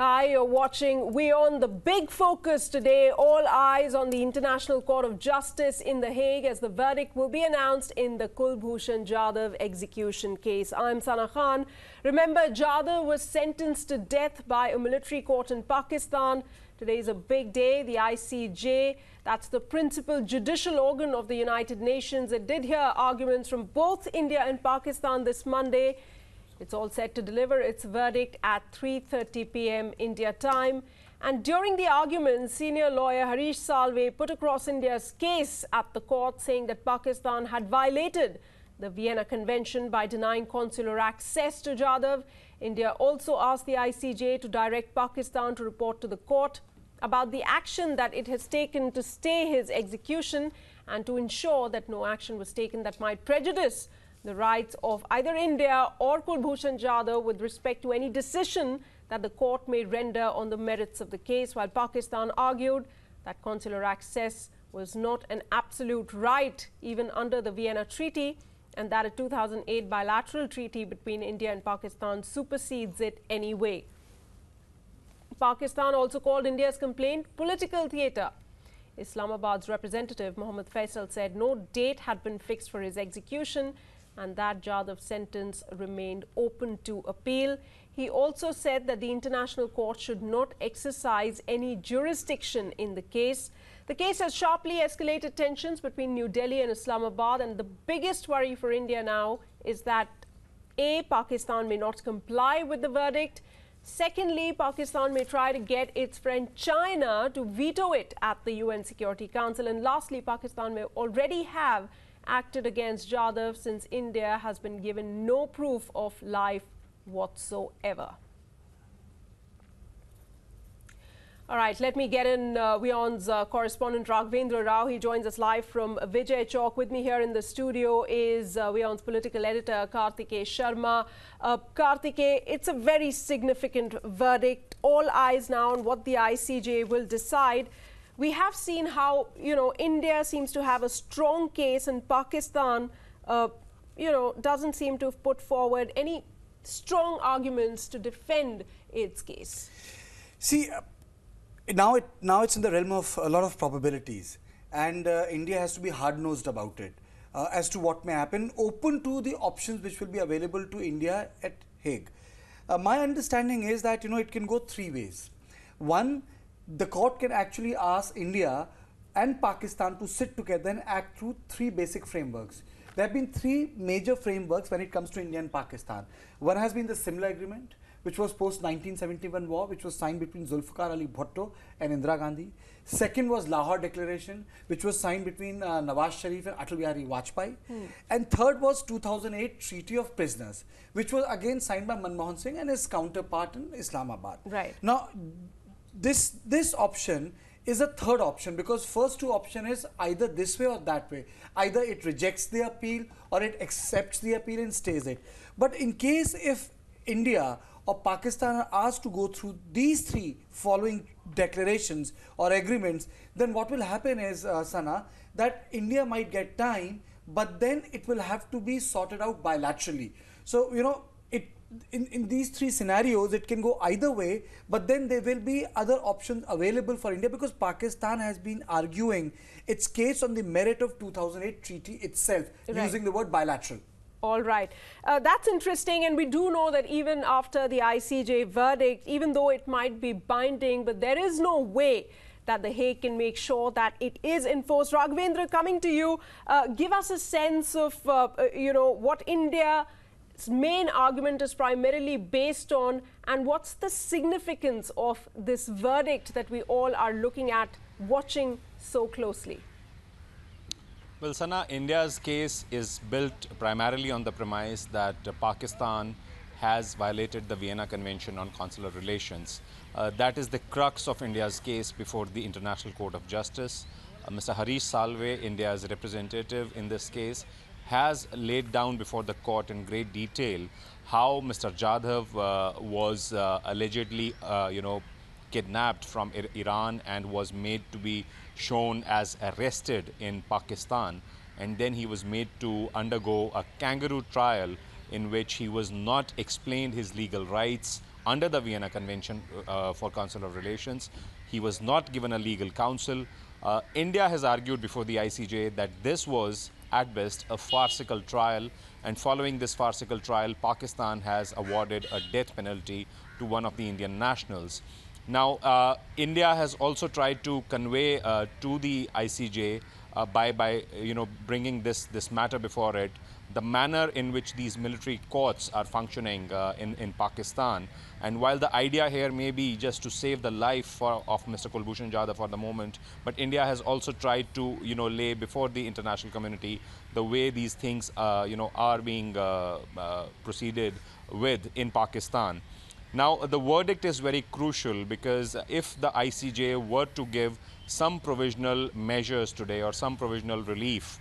Hi, you're watching WION. The big focus today, all eyes on the International Court of Justice in The Hague as the verdict will be announced in the Kulbhushan Jadhav execution case. I'm Sana Khan. Remember, Jadhav was sentenced to death by a military court in Pakistan. Today is a big day. The ICJ, that's the principal judicial organ of the United Nations. It did hear arguments from both India and Pakistan this Monday. It's all set to deliver its verdict at 3:30 p.m. India time. And during the argument, senior lawyer Harish Salve put across India's case at the court, saying that Pakistan had violated the Vienna Convention by denying consular access to Jadhav. India also asked the ICJ to direct Pakistan to report to the court about the action that it has taken to stay his execution and to ensure that no action was taken that might prejudice the rights of either India or Kulbhushan Jadhav with respect to any decision that the court may render on the merits of the case, while Pakistan argued that consular access was not an absolute right even under the Vienna Treaty, and that a 2008 bilateral treaty between India and Pakistan supersedes it anyway. Pakistan also called India's complaint political theatre. Islamabad's representative Mohammad Faisal said no date had been fixed for his execution and that Jadhav's sentence remained open to appeal. He also said that the International Court should not exercise any jurisdiction in the case. The case has sharply escalated tensions between New Delhi and Islamabad, and the biggest worry for India now is that A, Pakistan may not comply with the verdict. Secondly, Pakistan may try to get its friend China to veto it at the UN Security Council. And lastly, Pakistan may already have acted against Jadhav since India has been given no proof of life whatsoever. All right, let me get in WION's correspondent Raghavendra Rao. He joins us live from Vijay Chowk. With me here in the studio is WION's political editor Kartikeya Sharma. Kartikeya, it's a very significant verdict. All eyes now on what the ICJ will decide. We have seen how, India seems to have a strong case and Pakistan, doesn't seem to have put forward any strong arguments to defend its case. See, now it's in the realm of a lot of probabilities, and India has to be hard-nosed about it as to what may happen, open to the options which will be available to India at Hague. My understanding is that, it can go three ways. One, the court can actually ask India and Pakistan to sit together and act through three basic frameworks. There have been three major frameworks when it comes to India and Pakistan. One has been the Simla Agreement, which was post-1971 war, which was signed between Zulfikar Ali Bhutto and Indira Gandhi. Second was Lahore Declaration, which was signed between Nawaz Sharif and Atal Bihari Vajpayee. And third was 2008 Treaty of Prisoners, which was again signed by Manmohan Singh and his counterpart in Islamabad. Right. Now, this option is a third option, because first two option is either this way or that way. Either it rejects the appeal or it accepts the appeal and stays it. But in case if India or Pakistan are asked to go through these three following declarations or agreements, then what will happen is, Sana, that India might get time, but then it will have to be sorted out bilaterally. So, in these three scenarios, it can go either way, but then there will be other options available for India, because Pakistan has been arguing its case on the merit of 2008 treaty itself, using the word bilateral. All right. That's interesting. And we do know that even after the ICJ verdict, even though it might be binding, but there is no way that the Hague can make sure that it is enforced. Raghavendra, coming to you, give us a sense of, what India's main argument is primarily based on, and what's the significance of this verdict that we all are looking at, watching so closely? Well, Sana, India's case is built primarily on the premise that Pakistan has violated the Vienna Convention on Consular Relations. That is the crux of India's case before the International Court of Justice. Mr. Harish Salve, India's representative in this case, has laid down before the court in great detail how Mr. Jadhav was allegedly, kidnapped from Iran and was made to be shown as arrested in Pakistan, and then he was made to undergo a kangaroo trial in which he was not explained his legal rights under the Vienna Convention for Consular Relations. He was not given a legal counsel. India has argued before the ICJ that this was, at best, a farcical trial, and following this farcical trial, Pakistan has awarded a death penalty to one of the Indian nationals. Now, India has also tried to convey to the ICJ by bringing this matter before it, the manner in which these military courts are functioning in Pakistan. And while the idea here may be just to save the life of Mr. Kulbhushan Jadhav for the moment, but India has also tried to lay before the international community the way these things are being proceeded with in Pakistan. Now, the verdict is very crucial, because if the ICJ were to give some provisional measures today or some provisional relief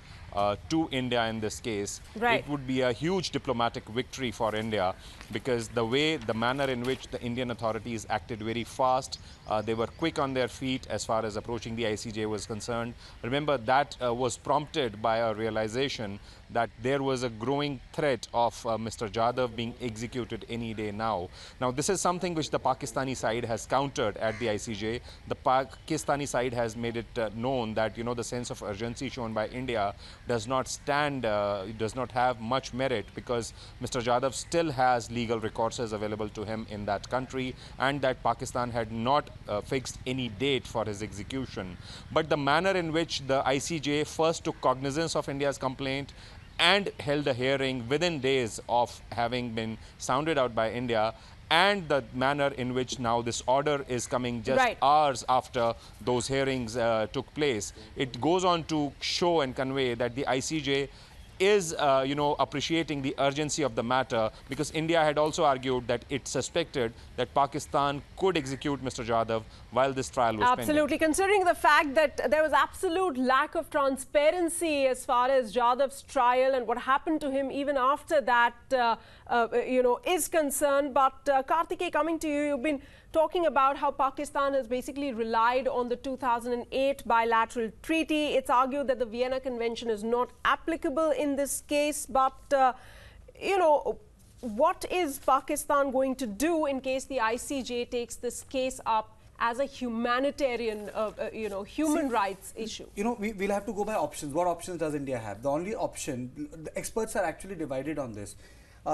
to India in this case, right, it would be a huge diplomatic victory for India, because the manner in which the Indian authorities acted very fast, they were quick on their feet as far as approaching the ICJ was concerned. Remember, that was prompted by a realization that there was a growing threat of Mr. Jadhav being executed any day now. Now, this is something which the Pakistani side has countered at the ICJ. The Pakistani side has made it known that, the sense of urgency shown by India does not have much merit, because Mr. Jadhav still has legal recourses available to him in that country, and that Pakistan had not fixed any date for his execution. But the manner in which the ICJ first took cognizance of India's complaint and held a hearing within days of having been sounded out by India, and the manner in which now this order is coming just right, hours after those hearings took place, it goes on to show and convey that the ICJ is, appreciating the urgency of the matter, because India had also argued that it suspected that Pakistan could execute Mr. Jadhav while this trial was pending. Absolutely. Considering the fact that there was absolute lack of transparency as far as Jadhav's trial and what happened to him even after that, is concerned. But Karthikeya, coming to you, you've been talking about how Pakistan has basically relied on the 2008 bilateral treaty. It's argued that the Vienna Convention is not applicable in this case. But, what is Pakistan going to do in case the ICJ takes this case up as a humanitarian, human rights issue? We'll have to go by options. What options does India have? The only option, the experts are actually divided on this.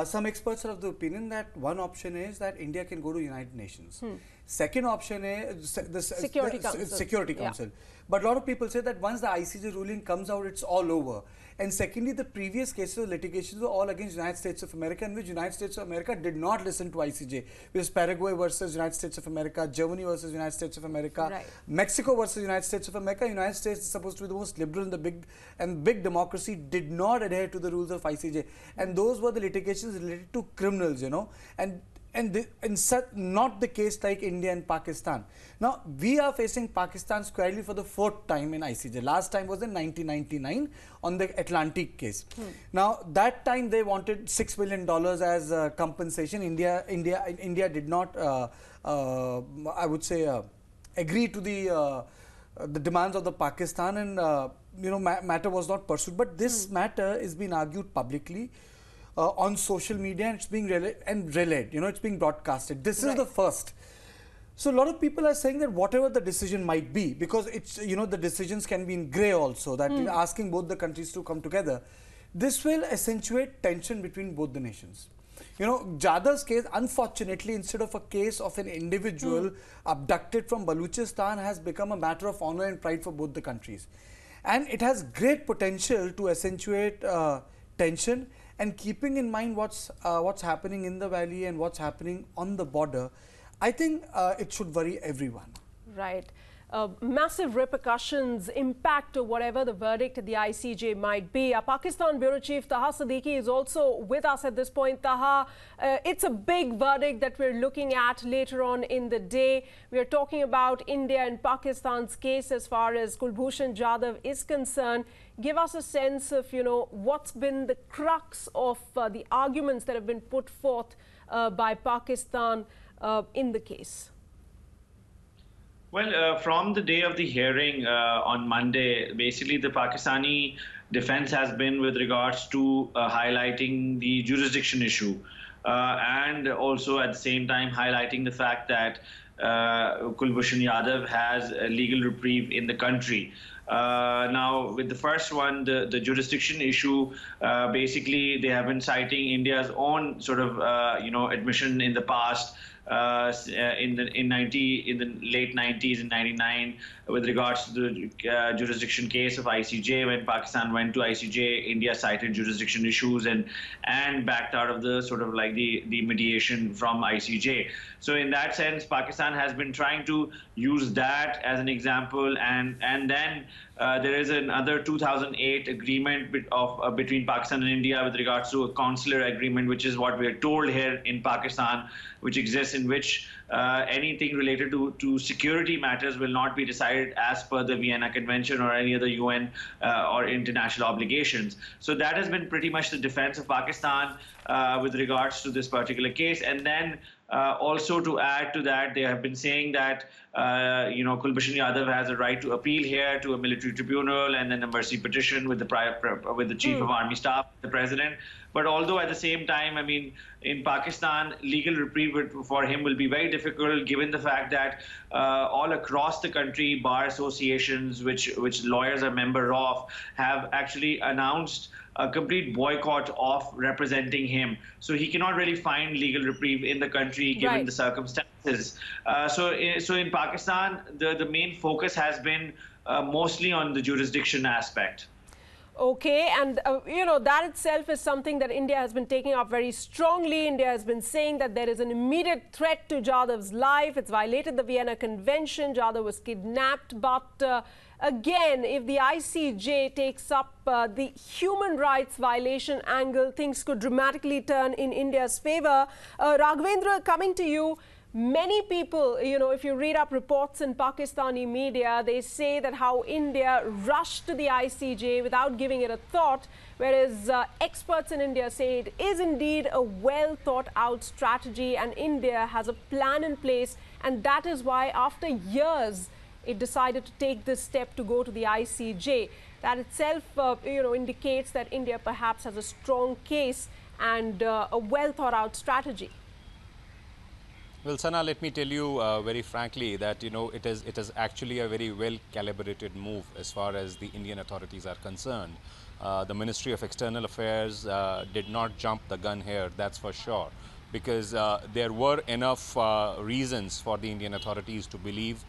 Some experts are of the opinion that one option is that India can go to United Nations. Second option is the Security Council. Yeah. But a lot of people say that once the ICJ ruling comes out, it's all over. And secondly, the previous cases of litigations were all against United States of America, in which United States of America did not listen to ICJ. It was Paraguay versus United States of America, Germany versus United States of America, right, Mexico versus United States of America. United States is supposed to be the most liberal and big democracy, did not adhere to the rules of ICJ. And those were the litigations related to criminals, and not the case like India and Pakistan. Now, we are facing Pakistan squarely for the fourth time in ICJ. Last time was in 1999 on the Atlantic case. Now, that time they wanted $6 million as compensation. India did not, I would say, agree to the demands of the Pakistan, and matter was not pursued. But this matter is being argued publicly on social media, and it's being relayed, it's being broadcasted. This is the first. So a lot of people are saying that whatever the decision might be, because it's, the decisions can be in grey also, that asking both the countries to come together, this will accentuate tension between both the nations. Jadhav's case, unfortunately, instead of a case of an individual abducted from Balochistan, has become a matter of honor and pride for both the countries. And it has great potential to accentuate tension. And keeping in mind what's happening in the valley and what's happening on the border, I think it should worry everyone. Right. Massive repercussions, impact of whatever the verdict at the ICJ might be. Our Pakistan Bureau Chief Taha Siddiqui is also with us at this point. Taha, it's a big verdict that we're looking at later on in the day. We are talking about India and Pakistan's case as far as Kulbhushan Jadhav is concerned. Give us a sense of, what's been the crux of the arguments that have been put forth by Pakistan in the case. Well, from the day of the hearing on Monday, basically the Pakistani defense has been with regards to highlighting the jurisdiction issue. and also at the same time highlighting the fact that Kulbhushan Jadhav has a legal reprieve in the country. Now, with the first one, the jurisdiction issue, basically they have been citing India's own sort of admission in the past. In the late 90s in 99 with regards to the jurisdiction case of ICJ. When Pakistan went to ICJ, India cited jurisdiction issues and backed out of the sort of like the mediation from ICJ. So in that sense, Pakistan has been trying to use that as an example, and then there is another 2008 agreement between Pakistan and India with regards to a consular agreement, which is what we are told here in Pakistan, which exists, in which anything related to security matters will not be decided as per the Vienna Convention or any other UN or international obligations. So that has been pretty much the defense of Pakistan with regards to this particular case. And then also to add to that, they have been saying that Kulbhushan Jadhav has a right to appeal here to a military tribunal and then a mercy petition with the Chief of Army Staff, the President. But although at the same time, I mean, in Pakistan, legal reprieve for him will be very difficult, given the fact that all across the country, bar associations, which lawyers are member of, have actually announced a complete boycott of representing him. So he cannot really find legal reprieve in the country, given the circumstances. So in Pakistan, the main focus has been mostly on the jurisdiction aspect. Okay, and that itself is something that India has been taking up very strongly. India has been saying that there is an immediate threat to Jadhav's life. It's violated the Vienna Convention. Jadhav was kidnapped. But again, if the ICJ takes up the human rights violation angle, things could dramatically turn in India's favor. Raghavendra, coming to you. Many people, if you read up reports in Pakistani media, they say that how India rushed to the ICJ without giving it a thought, whereas experts in India say it is indeed a well thought out strategy and India has a plan in place, and that is why after years it decided to take this step to go to the ICJ. That itself, indicates that India perhaps has a strong case and a well thought out strategy. Well, Sana, let me tell you very frankly that it is actually a very well calibrated move as far as the Indian authorities are concerned. The Ministry of External Affairs did not jump the gun here, that's for sure, because there were enough reasons for the Indian authorities to believe.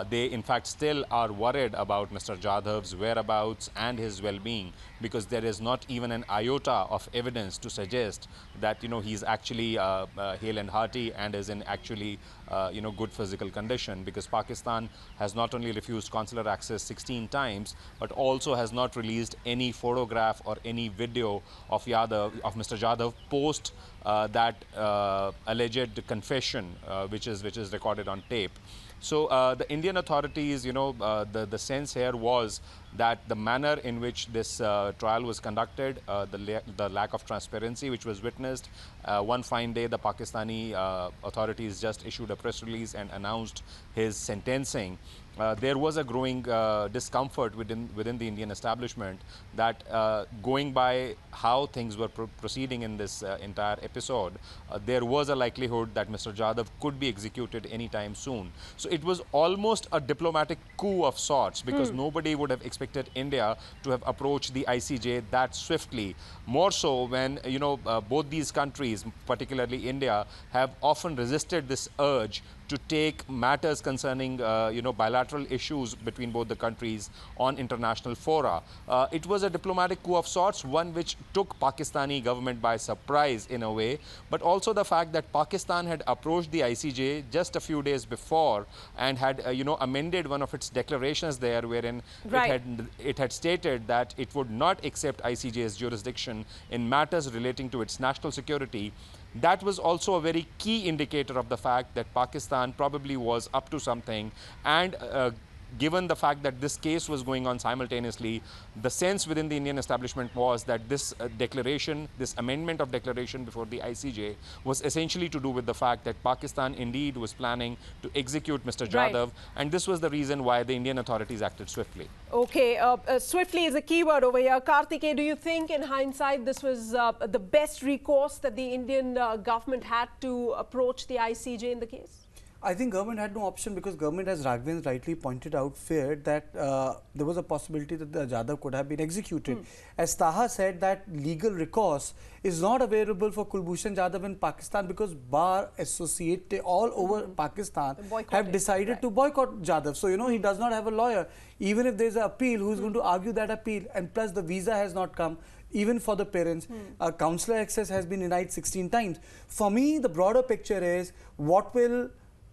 They in fact still are worried about Mr. Jadhav's whereabouts and his well-being, because there is not even an iota of evidence to suggest that he's actually hale and hearty and is in actually good physical condition, because Pakistan has not only refused consular access 16 times but also has not released any photograph or any video of Mr. Jadhav post that alleged confession which is recorded on tape. So the Indian authorities, the sense here was that the manner in which this trial was conducted, the lack of transparency which was witnessed. One fine day, the Pakistani authorities just issued a press release and announced his sentencing. There was a growing discomfort within the Indian establishment that going by how things were proceeding in this entire episode, there was a likelihood that Mr. Jadhav could be executed anytime soon. So it was almost a diplomatic coup of sorts, because nobody would have expected India to have approached the ICJ that swiftly. More so when both these countries, particularly India, have often resisted this urge to take matters concerning bilateral issues between both the countries on international fora. It was a diplomatic coup of sorts, one which took Pakistani government by surprise in a way, but also the fact that Pakistan had approached the ICJ just a few days before and had amended one of its declarations there, wherein it had stated that it would not accept ICJ's jurisdiction in matters relating to its national security. That was also a very key indicator of the fact that Pakistan probably was up to something and given the fact that this case was going on simultaneously, the sense within the Indian establishment was that this declaration, this amendment of declaration before the ICJ was essentially to do with the fact that Pakistan indeed was planning to execute Mr. Jadhav, and this was the reason why the Indian authorities acted swiftly. Okay, swiftly is a key word over here. Karthikeya, do you think in hindsight this was the best recourse that the Indian government had to approach the ICJ in the case? I think government had no option, because government, as Raghavendra rightly pointed out, feared that there was a possibility that the Jadhav could have been executed. As Taha said, that legal recourse is not available for Kulbhushan Jadhav in Pakistan, because bar associated all over Pakistan have decided to boycott Jadhav. So, you know, he does not have a lawyer. Even if there is an appeal, who is going to argue that appeal? And plus the visa has not come. Even for the parents, consular access has been denied 16 times. For me, the broader picture is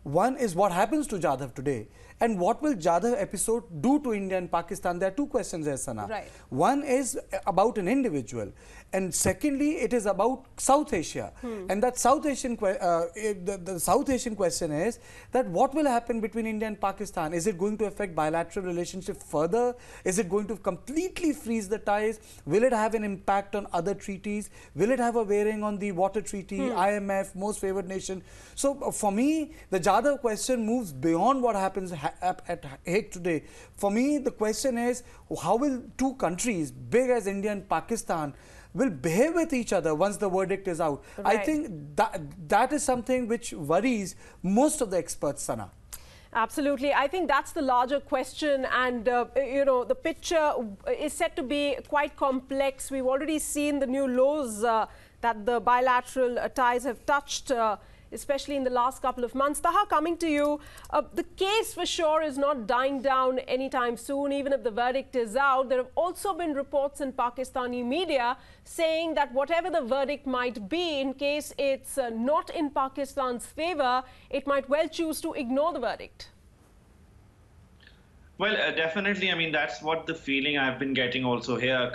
one is what happens to Jadhav today, and what will Jadhav episode do to India and Pakistan? There are two questions there, Sana. Right. One is about an individual, and secondly, it is about South Asia. And that South Asian the South Asian question is that what will happen between India and Pakistan? Is it going to affect bilateral relationship further? Is it going to completely freeze the ties? Will it have an impact on other treaties? Will it have a bearing on the water treaty, IMF, most favored nation? So for me, the Jadhav question moves beyond what happens at Hague today. For me, the question is, how will two countries, big as India and Pakistan, will behave with each other once the verdict is out? Right. I think that is something which worries most of the experts, Sana. Absolutely. I think that's the larger question, and you know, the picture is set to be quite complex. We've already seen the new lows that the bilateral ties have touched, especially in the last couple of months. Taha, coming to you, the case for sure is not dying down anytime soon, even if the verdict is out. There have also been reports in Pakistani media saying that whatever the verdict might be, in case it's not in Pakistan's favor, it might well choose to ignore the verdict. Well, definitely. I mean, that's what the feeling I've been getting also here,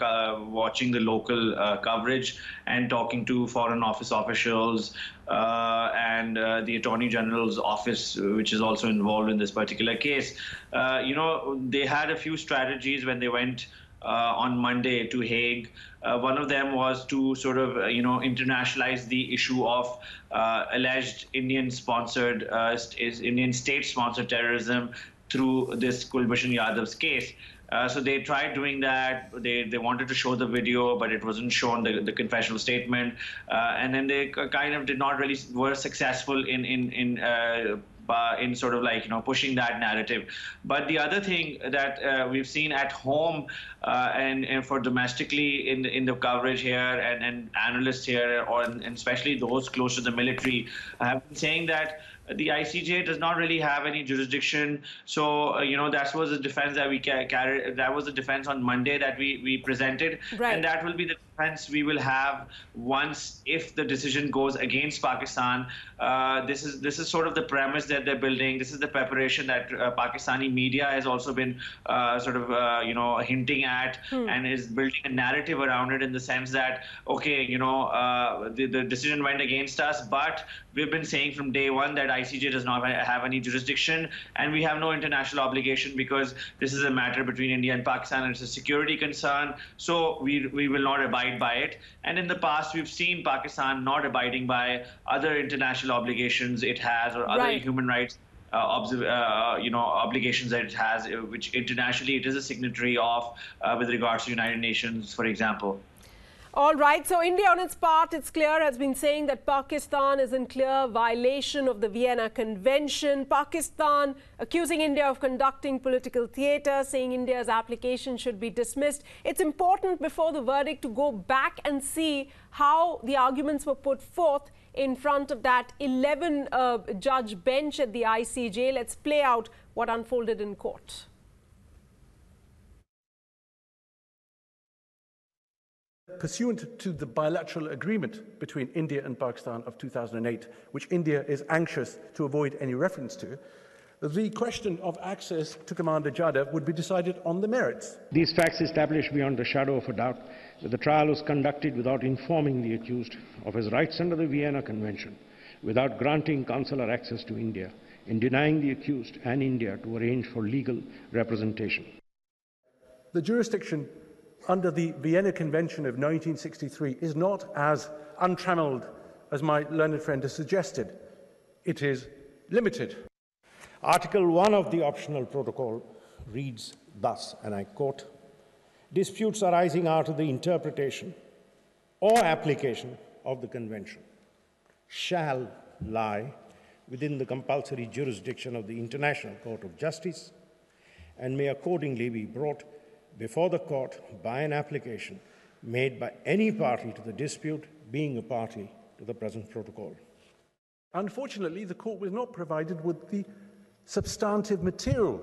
watching the local coverage and talking to Foreign Office officials and the Attorney General's office, which is also involved in this particular case. You know, they had a few strategies when they went on Monday to Hague. One of them was to sort of, you know, internationalize the issue of alleged Indian-sponsored, Indian state-sponsored terrorism through this Kulbhushan Jadhav's case. So they tried doing that. They wanted to show the video, but it wasn't shown, the confessional statement. And then they kind of did not really were successful in sort of like, you know, pushing that narrative. But the other thing that we've seen at home and for domestically in the coverage here and analysts here, and especially those close to the military, have been saying that the ICJ does not really have any jurisdiction. So, you know, that was the defense that we carried. That was the defense on Monday that we presented. Right. And that will be the defense we will have once, if the decision goes against Pakistan. This is sort of the premise that they're building. This is the preparation that Pakistani media has also been sort of, you know, hinting at and is building a narrative around it, in the sense that, okay, you know, the decision went against us, but we've been saying from day one that ICJ does not have any jurisdiction, and we have no international obligation, because this is a matter between India and Pakistan, and it's a security concern. So we will not abide by it. And in the past, we've seen Pakistan not abiding by other international obligations it has, or other human rights you know, obligations that it has, which internationally it is a signatory of, with regards to United Nations, for example. All right, so India on its part, it's clear, has been saying that Pakistan is in clear violation of the Vienna Convention. Pakistan accusing India of conducting political theatre, saying India's application should be dismissed. It's important before the verdict to go back and see how the arguments were put forth in front of that 11-judge bench at the ICJ. Let's play out what unfolded in court. Pursuant to the bilateral agreement between India and Pakistan of 2008, which India is anxious to avoid any reference to, the question of access to Commander Jadhav would be decided on the merits. These facts establish beyond a shadow of a doubt that the trial was conducted without informing the accused of his rights under the Vienna Convention, without granting consular access to India, in denying the accused and India to arrange for legal representation. The jurisdiction under the Vienna Convention of 1963 is not as untrammeled as my learned friend has suggested. It is limited. Article 1 of the optional protocol reads thus, and I quote, "Disputes arising out of the interpretation or application of the Convention shall lie within the compulsory jurisdiction of the International Court of Justice and may accordingly be brought before the court by an application made by any party to the dispute being a party to the present protocol." Unfortunately, the court was not provided with the substantive material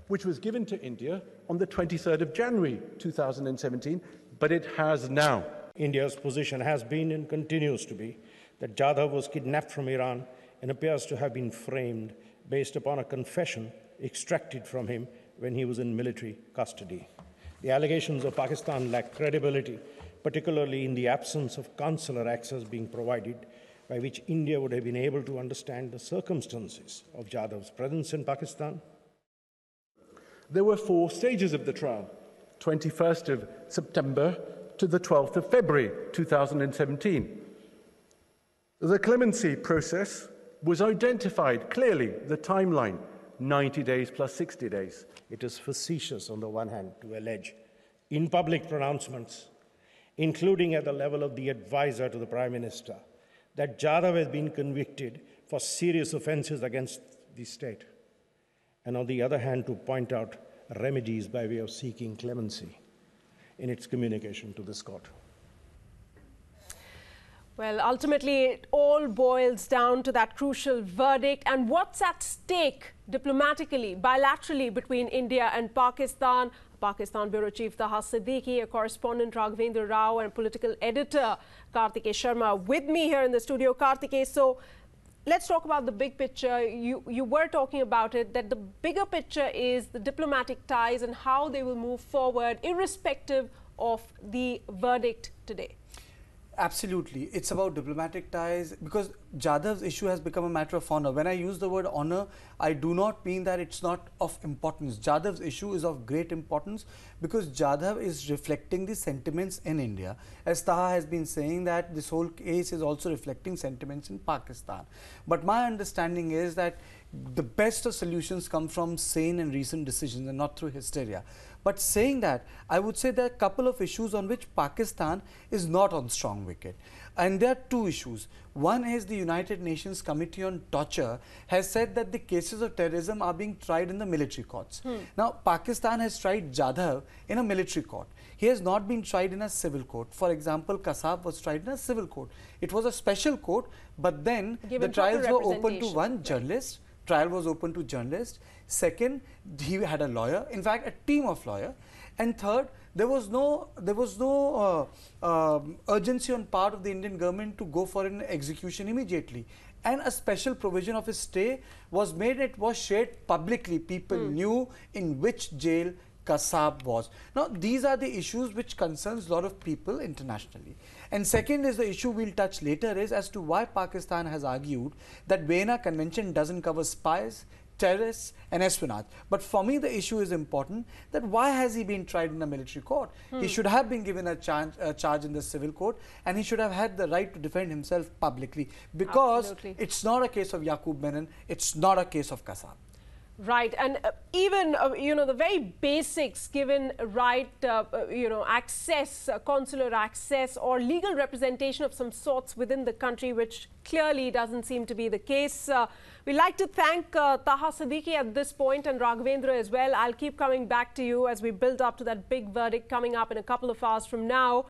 which was given to India on the 23rd of January 2017, but it has now. India's position has been and continues to be that Jadhav was kidnapped from Iran and appears to have been framed based upon a confession extracted from him when he was in military custody. The allegations of Pakistan lack credibility, particularly in the absence of consular access being provided, by which India would have been able to understand the circumstances of Jadhav's presence in Pakistan. There were 4 stages of the trial, 21st of September to the 12th of February 2017. The clemency process was identified clearly, the timeline, 90 days plus 60 days. It is facetious on the one hand to allege in public pronouncements, including at the level of the advisor to the Prime Minister, that Jadhav has been convicted for serious offences against the state, and on the other hand to point out remedies by way of seeking clemency in its communication to this court. Well, ultimately, it all boils down to that crucial verdict and what's at stake diplomatically, bilaterally between India and Pakistan. Pakistan Bureau Chief Taha Siddiqui, a correspondent Raghavendra Rao, and political editor Kartikeya Sharma with me here in the studio. Kartikeya, so let's talk about the big picture. You were talking about it, that the bigger picture is the diplomatic ties and how they will move forward irrespective of the verdict today. Absolutely. It's about diplomatic ties because Jadhav's issue has become a matter of honor. When I use the word honor, I do not mean that it's not of importance. Jadhav's issue is of great importance because Jadhav is reflecting the sentiments in India. As Taha has been saying that this whole case is also reflecting sentiments in Pakistan. But my understanding is that the best of solutions come from sane and recent decisions and not through hysteria. But saying that, I would say there are a couple of issues on which Pakistan is not on strong wicket. And there are 2 issues. One is the United Nations Committee on Torture has said that the cases of terrorism are being tried in the military courts. Now, Pakistan has tried Jadhav in a military court. He has not been tried in a civil court. For example, Kasab was tried in a civil court. It was a special court, but then the trials were open to one journalist. Trial was open to journalists. Second, he had a lawyer, in fact a team of lawyers. And third, there was no urgency on part of the Indian government to go for an execution immediately. And a special provision of his stay was made. It was shared publicly. People knew in which jail Kasab was. Now, these are the issues which concerns a lot of people internationally. And second is the issue we'll touch later is as to why Pakistan has argued that Vienna Convention doesn't cover spies, terrorists and espionage. But for me, the issue is important that why has he been tried in a military court? He should have been given a charge in the civil court, and he should have had the right to defend himself publicly because it's not a case of Yaqub Menon, it's not a case of Kasab. Right, and even the very basics, given right access, consular access or legal representation of some sorts within the country, which clearly doesn't seem to be the case. We'd like to thank Taha Siddiqui at this point and Raghavendra as well. I'll keep coming back to you as we build up to that big verdict coming up in a couple of hours from now.